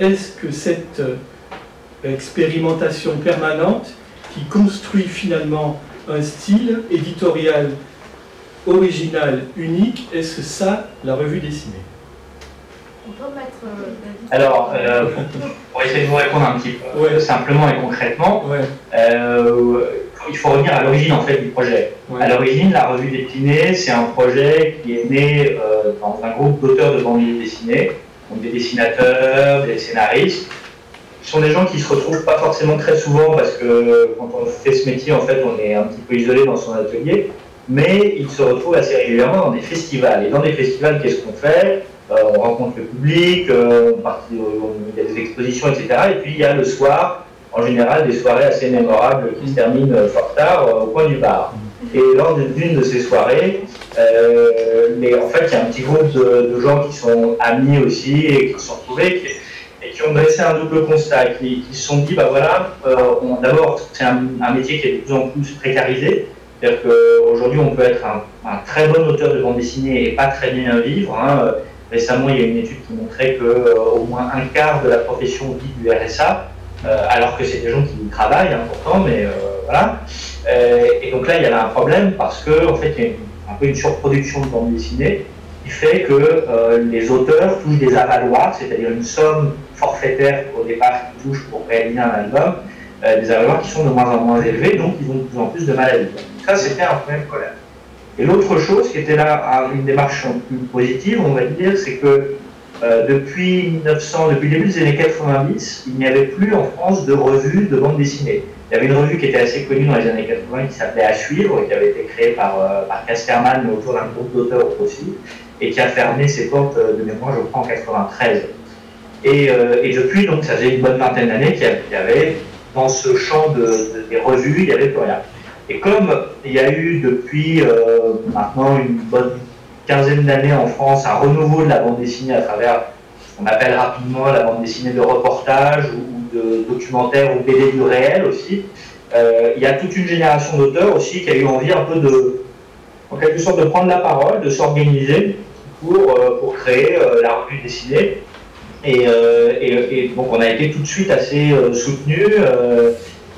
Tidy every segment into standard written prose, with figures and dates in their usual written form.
est-ce que cette expérimentation permanente qui construit finalement un style éditorial original, unique, est-ce ça la revue dessinée? On peut mettre Alors, pour essayer de vous répondre un petit peu simplement et concrètement, il faut revenir à l'origine en fait du projet. À l'origine, la revue dessinée, c'est un projet qui est né dans un groupe d'auteurs de bandes dessinées, donc des dessinateurs, des scénaristes. Ce sont des gens qui se retrouvent pas forcément très souvent parce que quand on fait ce métier, en fait, on est un petit peu isolé dans son atelier, mais ils se retrouvent assez régulièrement dans des festivals. Et dans des festivals, qu'est-ce qu'on fait? On rencontre le public, il y a des expositions, etc. Et puis il y a le soir, en général, des soirées assez mémorables qui se terminent fort tard au coin du bar. Et lors d'une de ces soirées, en fait, il y a un petit groupe de gens qui sont amis aussi et qui se sont retrouvés et qui ont dressé un double constat, qui se sont dit, bah voilà, d'abord, c'est un métier qui est de plus en plus précarisé. C'est-à-dire qu'aujourd'hui, on peut être un très bon auteur de bande dessinée et pas très bien vivre. Hein. Récemment, il y a une étude qui montrait qu'au moins un quart de la profession vit du RSA, alors que c'est des gens qui travaillent, hein, pourtant, mais voilà. Et donc là, il y avait un problème parce qu'en fait, il y a un peu une surproduction de bande dessinée qui fait que les auteurs touchent des avaloirs, c'est-à-dire une somme forfaitaire au départ qu'ils touchent pour réaliser un album, des avaloirs qui sont de moins en moins élevés, donc ils ont de plus en plus de mal à vivre. Ça, c'était un premier problème. Et l'autre chose qui était là, une démarche plus positive, on va dire, c'est que depuis le début des années 90, il n'y avait plus en France de revue de bande dessinée. Il y avait une revue qui était assez connue dans les années 80 qui s'appelait À Suivre, qui avait été créée par Casterman, mais autour d'un groupe d'auteurs aussi, et qui a fermé ses portes de mémoire, je crois, en 93. Et depuis, donc, ça faisait une bonne vingtaine d'années qu'il y avait, dans ce champ des revues, il n'y avait plus rien. Et comme il y a eu depuis maintenant une bonne quinzaine d'années en France un renouveau de la bande dessinée à travers ce qu'on appelle rapidement la bande dessinée de reportage ou de documentaire ou BD du réel aussi, il y a toute une génération d'auteurs aussi qui a eu envie un peu en quelque sorte de prendre la parole, de s'organiser pour créer la revue dessinée. Et donc on a été tout de suite assez soutenus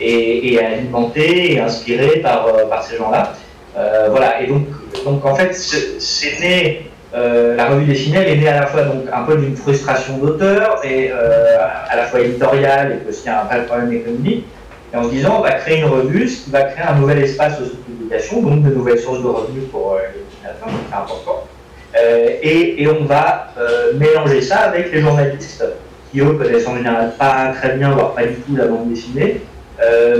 et alimenté et inspiré par ces gens-là. Voilà, et donc en fait, c'est né, la revue dessinée, elle est née à la fois donc, un peu d'une frustration d'auteur, et à la fois éditoriale et aussi un vrai problème économique, et en se disant, on va créer une revue, ce qui va créer un nouvel espace de publication, donc de nouvelles sources de revenus pour les dessinateurs, donc c'est important. Et on va mélanger ça avec les journalistes, qui eux connaissent en général pas très bien, voire pas du tout la bande dessinée,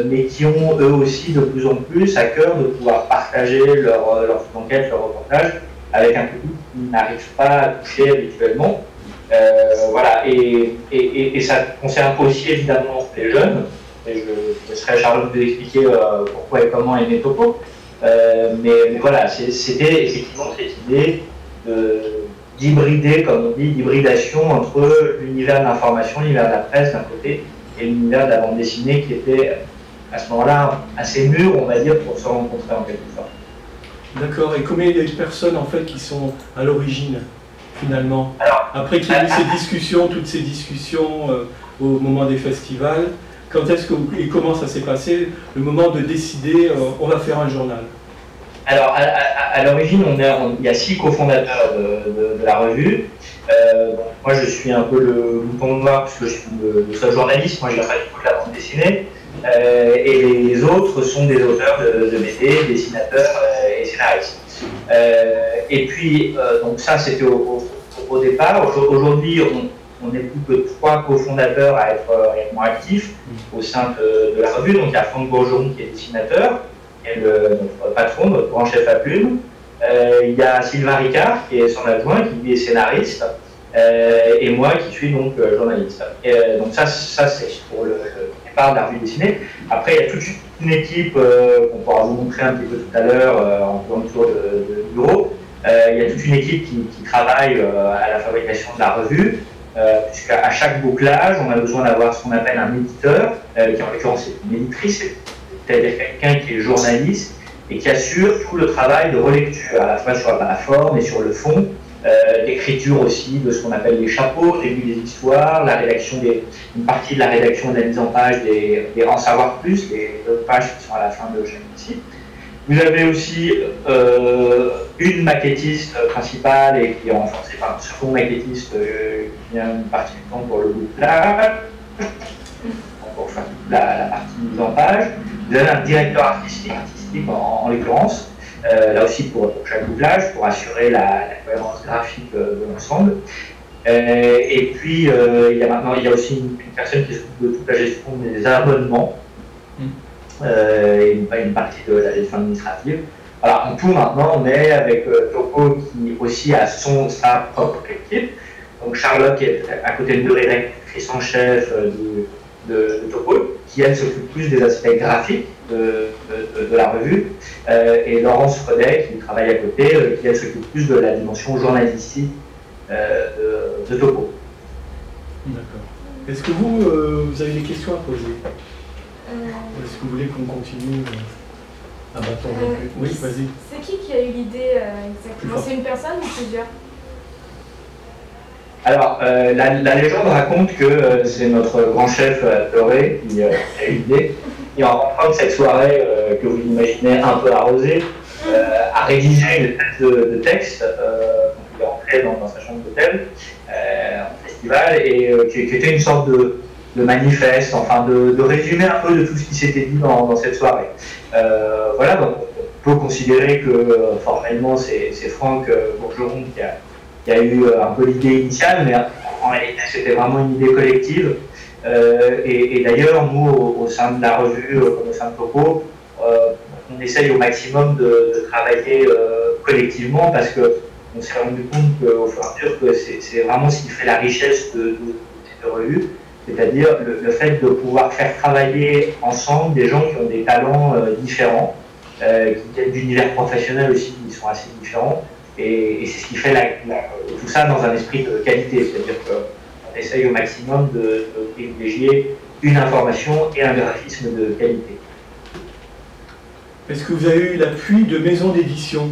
mais qui ont eux aussi de plus en plus à cœur de pouvoir partager leurs enquêtes, leurs reportages avec un public qui n'arrive pas à toucher habituellement. Voilà, et ça concerne aussi évidemment les jeunes, et je laisserai Charlotte vous expliquer pourquoi et comment est né Topo, mais voilà, c'était effectivement cette idée d'hybrider, comme on dit, d'hybridation entre l'univers de l'information, l'univers de la presse d'un côté, et l'univers de la bande dessinée qui était à ce moment-là assez mûr, on va dire, pour se rencontrer en quelque sorte. D'accord, et combien il y a de personnes en fait qui sont à l'origine finalement? Après qu'il y ait eu ces discussions, toutes ces discussions au moment des festivals, quand est-ce que et comment ça s'est passé, le moment de décider on va faire un journal? Alors à l'origine, il y a 6 cofondateurs de la revue. Moi, je suis un peu le mouton noir parce que je suis le seul journaliste. Moi, je n'ai pas du tout de la bande dessinée. Et les autres sont des auteurs de BD, dessinateurs et scénaristes. Et puis, donc ça, c'était au départ. Aujourd'hui, on n'est plus que 3 cofondateurs à être réellement actifs au sein de la revue. Donc, il y a Franck Bourgeon qui est dessinateur, et notre patron, notre grand chef à plume. Il y a Sylvain Ricard qui est son adjoint, qui lui est scénariste, et moi qui suis donc journaliste. Donc ça c'est pour le départ de la revue dessinée. Après, il y a toute une équipe qu'on pourra vous montrer un petit peu tout à l'heure en faisant le tour de bureau. Il y a toute une équipe qui travaille à la fabrication de la revue, puisqu'à chaque bouclage, on a besoin d'avoir ce qu'on appelle un éditeur, qui en l'occurrence est une éditrice, c'est-à-dire quelqu'un qui est journaliste et qui assure tout le travail de relecture, à la fois sur la forme et sur le fond, d'écriture aussi de ce qu'on appelle les chapeaux, début des histoires, une partie de la rédaction et de la mise en page des en savoir plus, les pages qui sont à la fin de chaque site. Vous avez aussi une maquettiste principale et qui est renforcée par un second maquettiste qui vient une partie du temps pour le bouclage, pour faire la partie mise en page. Vous avez un directeur artistique en l'occurrence, là aussi pour chaque bouclage, pour assurer la cohérence graphique de l'ensemble. Et puis il y a aussi une personne qui s'occupe de toute la gestion des abonnements. Et une partie de la gestion administrative. Voilà, en tout maintenant on est avec Topo qui aussi a sa propre équipe. Donc Charlotte qui est à côté de rédactrice en chef de Topo, qui elle s'occupe plus des aspects graphiques de la revue, et Laurence Fredet qui travaille à côté, qui elle s'occupe plus de la dimension journalistique de Topo. D'accord. Est-ce que vous avez des questions à poser? Est-ce que vous voulez qu'on continue à bâton rompu? Oui, vas-y. C'est qui a eu l'idée exactement? C'est une personne ou plusieurs? Alors, la légende raconte que c'est notre grand chef Doré qui a eu l'idée. Et en rentrant de cette soirée que vous imaginez un peu arrosée, a rédigé une tête de texte quand il est rentré dans sa chambre d'hôtel en festival, et qui était une sorte de manifeste, enfin de résumer un peu de tout ce qui s'était dit dans cette soirée. Voilà, donc on peut considérer que formellement c'est Franck Bourgeron qui a eu un peu l'idée initiale, mais en réalité c'était vraiment une idée collective. Et d'ailleurs, nous, au sein de la revue, comme au sein de Topo, on essaye au maximum de travailler collectivement, parce qu'on s'est rendu compte qu'au fur et à mesure que c'est vraiment ce qui fait la richesse de cette revue. C'est-à-dire le fait de pouvoir faire travailler ensemble des gens qui ont des talents différents, qui viennent d'univers professionnels aussi, qui sont assez différents, et c'est ce qui fait tout ça dans un esprit de qualité, c'est-à-dire qu'on essaye au maximum de privilégier une information et un graphisme de qualité. Est-ce que vous avez eu l'appui de maisons d'édition?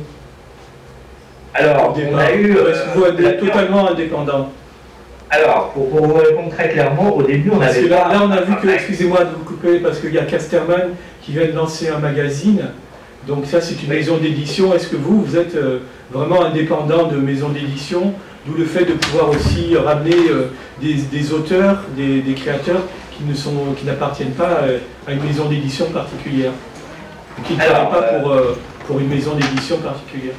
Alors, on a eu... Est-ce que vous êtes totalement indépendant? Alors, pour vous répondre très clairement, au début, on avait pas... Là, on a vu que, excusez-moi de vous couper, parce qu'il y a Casterman qui vient de lancer un magazine, donc ça, c'est une maison d'édition. Est-ce que vous êtes vraiment indépendant de maison d'édition, d'où le fait de pouvoir aussi ramener des auteurs, des créateurs qui n'appartiennent pas à une maison d'édition particulière, qui ne travaillent pas pour une maison d'édition particulière?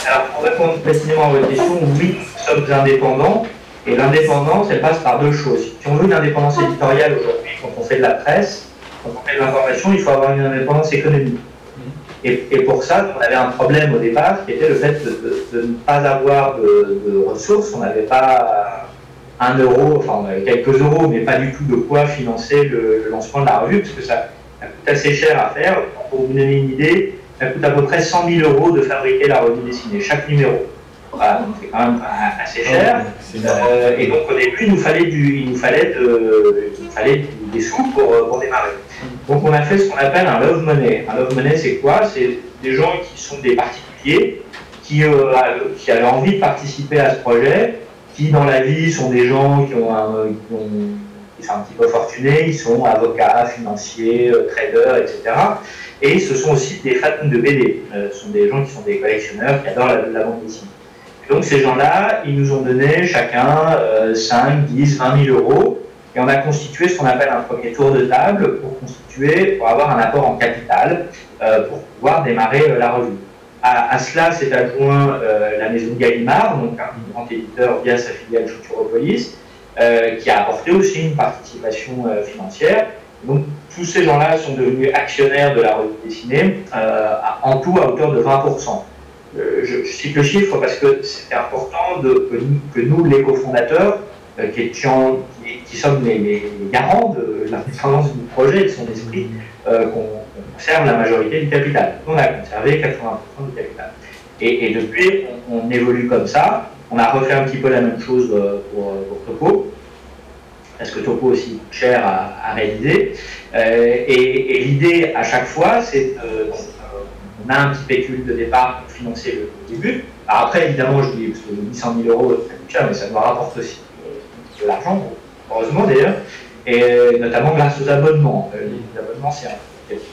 Alors, pour répondre précisément à votre question, oui, nous sommes indépendants. Et l'indépendance, elle passe par deux choses. Si on veut une indépendance éditoriale aujourd'hui, quand on fait de la presse, quand on fait de l'information, il faut avoir une indépendance économique. Et pour ça, on avait un problème au départ, qui était le fait de ne pas avoir de ressources. On n'avait pas 1 euro, enfin on avait quelques euros, mais pas du tout de quoi financer le lancement de la revue, parce que ça coûte assez cher à faire. Pour vous donner une idée, ça coûte à peu près 100 000 euros de fabriquer la revue dessinée, chaque numéro. Voilà, c'est quand même assez cher. Et donc au début, il nous fallait des sous pour démarrer. Donc on a fait ce qu'on appelle un love money. Un love money, c'est quoi? C'est des gens qui sont des particuliers, qui avaient envie de participer à ce projet, qui dans la vie sont des gens qui sont un petit peu fortunés, ils sont avocats, financiers, traders, etc. Et ce sont aussi des fans de BD. Ce sont des gens qui sont des collectionneurs, qui adorent la bande dessinée. Donc ces gens-là, ils nous ont donné chacun 5, 10, 20 000 euros, et on a constitué ce qu'on appelle un premier tour de table pour avoir un apport en capital, pour pouvoir démarrer la revue. À cela s'est adjoint la maison Gallimard, donc un grand éditeur via sa filiale Futuropolis, qui a apporté aussi une participation financière. Donc tous ces gens-là sont devenus actionnaires de la revue dessinée, en tout à hauteur de 20%. Je cite le chiffre parce que c'était important que nous, les cofondateurs, qui sommes les garants de l'indépendance du projet et de son esprit, qu'on conserve la majorité du capital. On a conservé 80% du capital. Et depuis, on évolue comme ça. On a refait un petit peu la même chose pour Topo, parce que Topo aussi coûte cher à réaliser. Et l'idée à chaque fois, c'est on a un petit pécule de départ pour financer le début. Après, évidemment, je dis, parce que 800 000 euros, ça coûte cher, mais ça nous rapporte aussi de l'argent, heureusement d'ailleurs, et notamment grâce aux abonnements. Les abonnements, c'est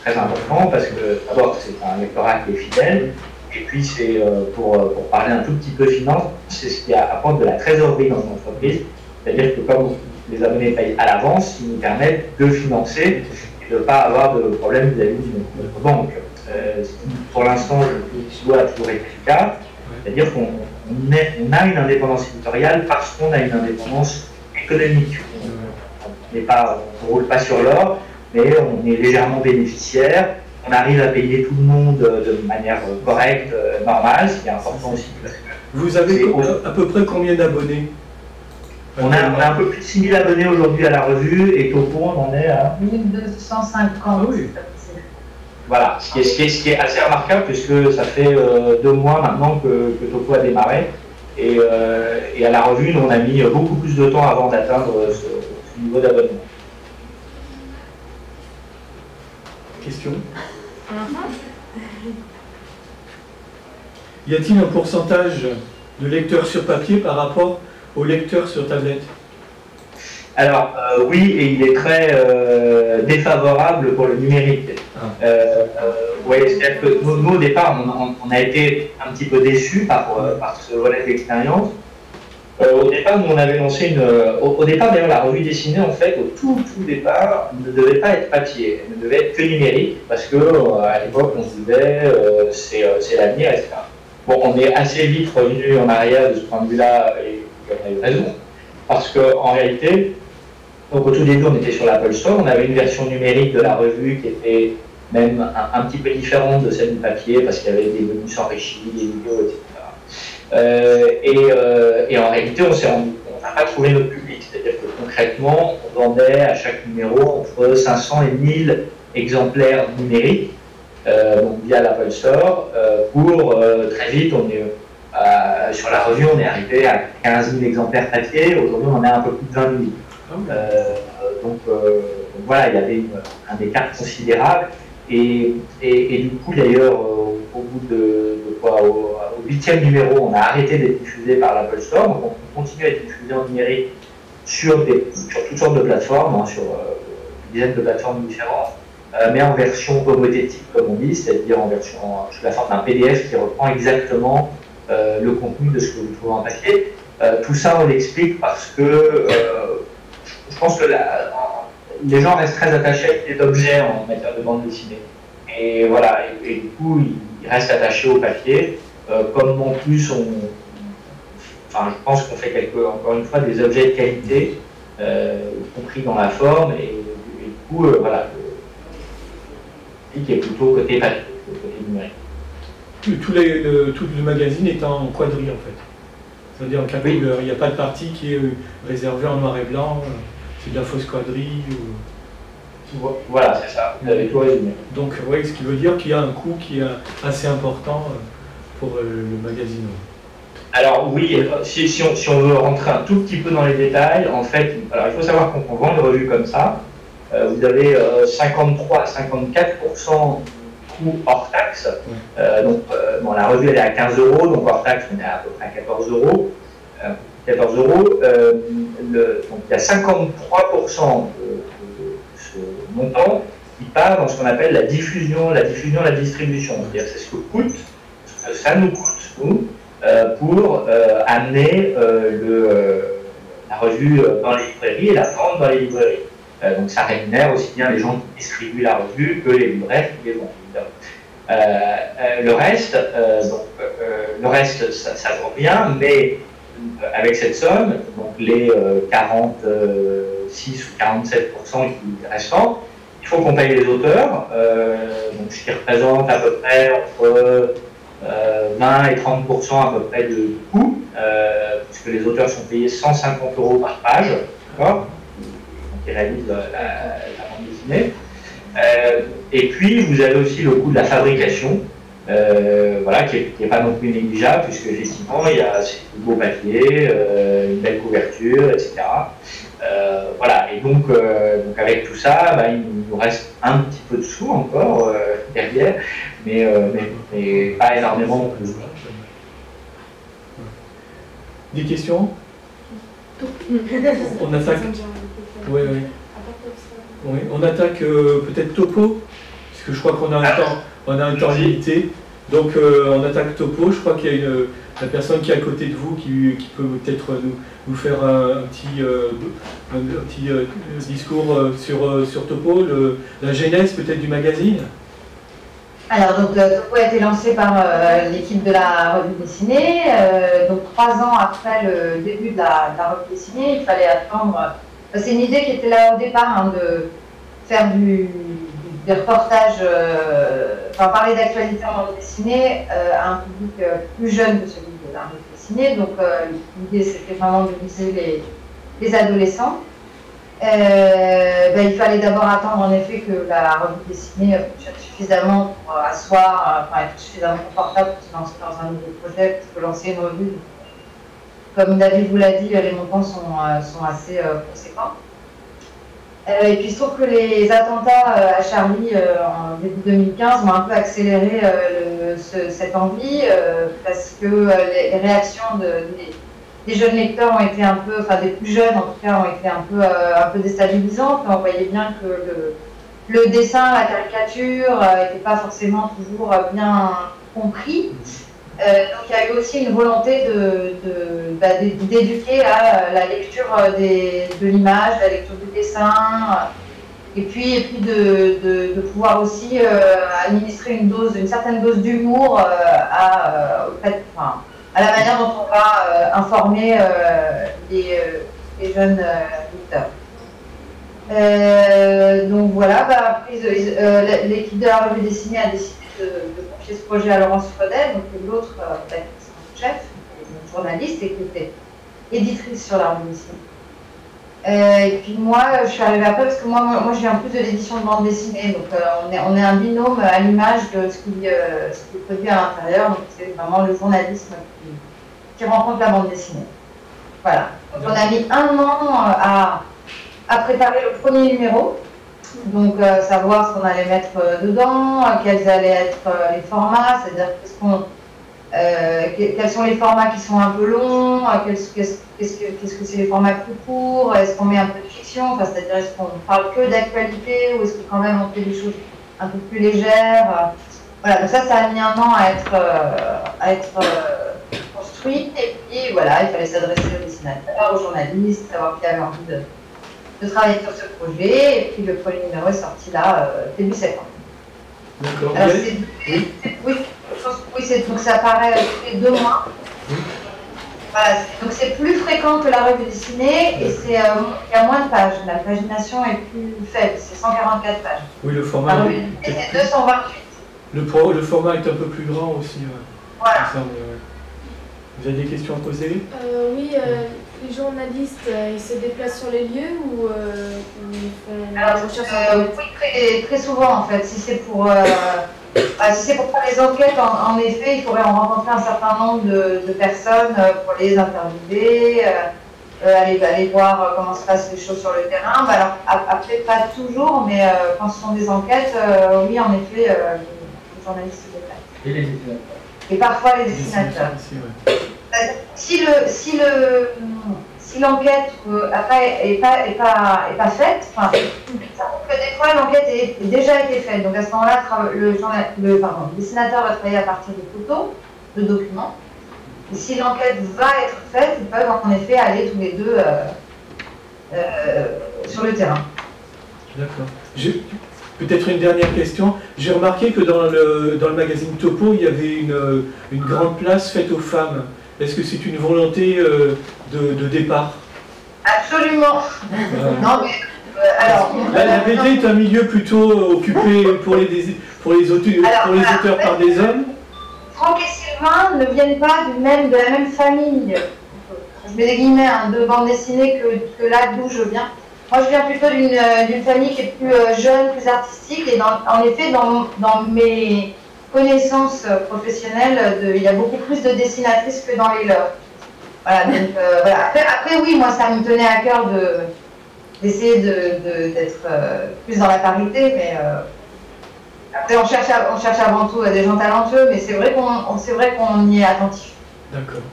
très important parce que d'abord, c'est un lectorat qui est fidèle, et puis c'est pour parler un tout petit peu finance, c'est ce qui apporte de la trésorerie dans une entreprise, c'est-à-dire que comme les abonnés payent à l'avance, ils nous permettent de financer et de ne pas avoir de problème vis-à-vis de notre banque. Pour l'instant, je dois toujours être le cas, c'est-à-dire qu'on a une indépendance éditoriale parce qu'on a une indépendance économique. On ne roule pas sur l'or, mais on est légèrement bénéficiaire. On arrive à payer tout le monde de manière correcte, normale, ce qui est important aussi. Vous avez à peu près combien d'abonnés? On a un peu plus de 6 000 abonnés aujourd'hui à la revue, et Topo, on en est à 1250. Ah oui. Voilà, ce qui est assez remarquable, puisque ça fait 2 mois maintenant que Topo a démarré. Et à la revue, nous, on a mis beaucoup plus de temps avant d'atteindre ce niveau d'abonnement. Question? Y a-t-il un pourcentage de lecteurs sur papier par rapport aux lecteurs sur tablette? Alors, oui, et il est très défavorable pour le numérique. Oui, c'est-à-dire que nous, au départ, on a été un petit peu déçus par ce volet d'expérience. Au départ, nous, on avait lancé au départ, d'ailleurs, la revue dessinée, en fait, au tout départ, ne devait pas être papier, elle ne devait être que numérique, parce que à l'époque, on se disait, c'est l'avenir, etc. Bon, on est assez vite revenu en arrière de ce point de vue-là, et on a eu raison, parce qu'en réalité, donc au tout début, on était sur l'Apple Store, on avait une version numérique de la revue qui était même un petit peu différente de celle du papier, parce qu'il y avait des bonus enrichis, des vidéos, etc. Et en réalité, on n'a pas trouvé notre public, c'est-à-dire que concrètement, on vendait à chaque numéro entre 500 et 1000 exemplaires numériques, donc via l'Apple Store. Très vite, sur la revue, on est arrivé à 15 000 exemplaires papier, aujourd'hui on en est à un peu plus de 20 000. Donc voilà, il y avait un écart considérable, et du coup d'ailleurs au bout au 8e numéro, on a arrêté d'être diffusé par l'Apple Store, donc on continue à être diffusé en numérique sur toutes sortes de plateformes, sur une dizaine de plateformes différentes, mais en version homothétique, comme on dit, c'est-à-dire sous la forme d'un PDF qui reprend exactement le contenu de ce que vous trouvez en papier. Tout ça, on l'explique parce que je pense que les gens restent très attachés à des objets en matière de bande dessinée. Et voilà, et du coup, ils restent attachés au papier. Comme en plus, je pense qu'on fait encore une fois des objets de qualité, compris dans la forme, et du coup, voilà, le qui est plutôt côté papier, côté numérique. Tout le magazine est en quadrille en fait. C'est-à-dire en 4 couleurs. Il n'y a pas de partie qui est réservée en noir et blanc. C'est de la fausse quadrille. Voilà, c'est ça. Vous avez tout résumé. Donc, oui, ce qui veut dire qu'il y a un coût qui est assez important pour le magazine. Alors oui, si on veut rentrer un tout petit peu dans les détails, en fait, alors il faut savoir qu'on vend une revue comme ça. Vous avez 53 à 54% coût hors taxe. Donc la revue elle est à 15 €, donc hors taxe on est à peu près à 14 €. 14 €. Donc il y a 53% de ce montant qui part dans ce qu'on appelle la diffusion, la distribution. C'est-à-dire c'est ce que ça nous coûte, nous, pour amener la revue dans les librairies et la vendre dans les librairies. Donc ça rémunère aussi bien les gens qui distribuent la revue que les libraires qui les vendent. Le reste, ça vaut rien, mais avec cette somme, donc les 46 ou 47% restants, il faut qu'on paye les auteurs, donc ce qui représente à peu près entre 20 et 30% à peu près de coût, puisque les auteurs sont payés 150 € par page, d'accord, donc ils réalisent la bande dessinée. Et puis vous avez aussi le coût de la fabrication, voilà, qui n'est pas non plus négligeable, puisque effectivement il y a du beau papier, une belle couverture, etc. Voilà, et donc avec tout ça, il nous reste un petit peu de sous encore derrière, mais pas énormément non plus. Des questions? On attaque. Oui, oui. Oui, on attaque peut-être Topo, parce que je crois qu'on a un temps limité. Donc on attaque Topo. Je crois qu'il y a la personne qui est à côté de vous qui peut peut-être nous faire un petit discours sur Topo, la genèse peut-être du magazine. Alors, donc, Topo a été lancé par l'équipe de la revue dessinée. Donc, 3 ans après le début de la revue dessinée, il fallait attendre. C'est une idée qui était là au départ, hein, de faire des reportages, enfin, parler d'actualité en bande dessinée à un public plus jeune que celui de la revue dessinée. Donc, l'idée, c'était vraiment de viser les adolescents. Il fallait d'abord attendre en effet que la revue dessinée fonctionne suffisamment pour asseoir, être suffisamment confortable pour se lancer dans un nouveau projet, parce que lancer une revue, comme David vous l'a dit, les montants sont assez conséquents. Et puis il se trouve que les attentats à Charlie en début 2015 ont un peu accéléré cette envie, parce que les réactions des jeunes lecteurs ont été un peu, enfin des plus jeunes en tout cas, ont été un peu déstabilisantes. On voyait bien que le dessin, la caricature n'était pas forcément toujours bien compris. Donc il y a eu aussi une volonté d'éduquer à la lecture de l'image, la lecture du dessin, et puis de pouvoir aussi administrer une certaine dose d'humour à la manière dont on va informer les jeunes lecteurs. Donc voilà, l'équipe de la revue dessinée a décidé de confier ce projet à Laurence Fredel, donc l'autre chef, une journaliste et qui était éditrice sur la revue dessinée. Et puis moi, je suis arrivée après parce que moi je viens plus de l'édition de bande dessinée, donc on est un binôme à l'image de ce qui est produit à l'intérieur, donc c'est vraiment le journalisme qui rencontre la bande dessinée. Voilà. Donc on a mis 1 an à préparer le premier numéro, donc savoir ce qu'on allait mettre dedans, quels allaient être les formats, c'est-à-dire quels sont les formats qui sont un peu longs, qu'est-ce que c'est les formats plus courts, est-ce qu'on met un peu de fiction, enfin, c'est-à-dire est-ce qu'on parle que d'actualité ou est-ce que quand même on fait des choses un peu plus légères. Voilà, donc ça a mis 1 an à être construit, et puis voilà, il fallait s'adresser aux dessinateurs, aux journalistes, savoir qui avait envie de travailler sur ce projet, et puis le premier numéro est sorti là, début septembre. D'accord. Alors donc ça apparaît tous les 2 mois. Voilà, donc c'est plus fréquent que la revue dessinée, et il y a moins de pages, la pagination est plus faible, c'est 144 pages. Oui, le format c'est 228. Le format est un peu plus grand aussi. Voilà. Vous avez des questions à poser? Oui, les journalistes, ils se déplacent sur les lieux ou ils font des recherches? Oui, très souvent en fait. Si c'est pour faire les enquêtes, en effet, il faudrait en rencontrer un certain nombre de personnes pour les interviewer, aller voir comment se passent les choses sur le terrain. Alors, après, pas toujours, mais quand ce sont des enquêtes, oui, en effet, les journalistes se déplacent. Et les dessinateurs. Et parfois les dessinateurs. Si l'enquête après est pas faite, ça montre que des fois l'enquête a déjà été faite. Donc à ce moment-là, le dessinateur va travailler à partir de photos, de documents. Et si l'enquête va être faite, ils peuvent en effet aller tous les deux sur le terrain. D'accord. Peut-être une dernière question. J'ai remarqué que dans le magazine Topo, il y avait une grande place faite aux femmes. Est-ce que c'est une volonté de départ? Absolument. Non, mais, alors, la BD est un milieu plutôt occupé pour les auteurs par des hommes. Franck et Sylvain ne viennent pas de la même famille. Je mets des guillemets, de bande dessinée que là d'où je viens. Moi, je viens plutôt d'une famille qui est plus jeune, plus artistique, et en effet, dans mes connaissances professionnelles, il y a beaucoup plus de dessinatrices que dans les leurs. Voilà, donc voilà. Après, oui, moi, ça me tenait à cœur d'essayer d'être plus dans la parité, mais après, on cherche avant tout des gens talentueux, mais c'est vrai qu'on y est attentif. D'accord.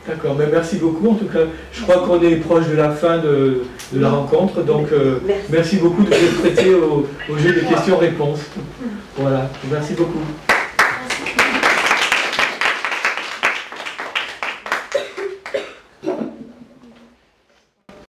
D'accord, ben merci beaucoup. En tout cas, je crois qu'on est proche de la fin de la rencontre, donc merci beaucoup de vous être prêté au jeu des questions-réponses. Voilà, merci beaucoup.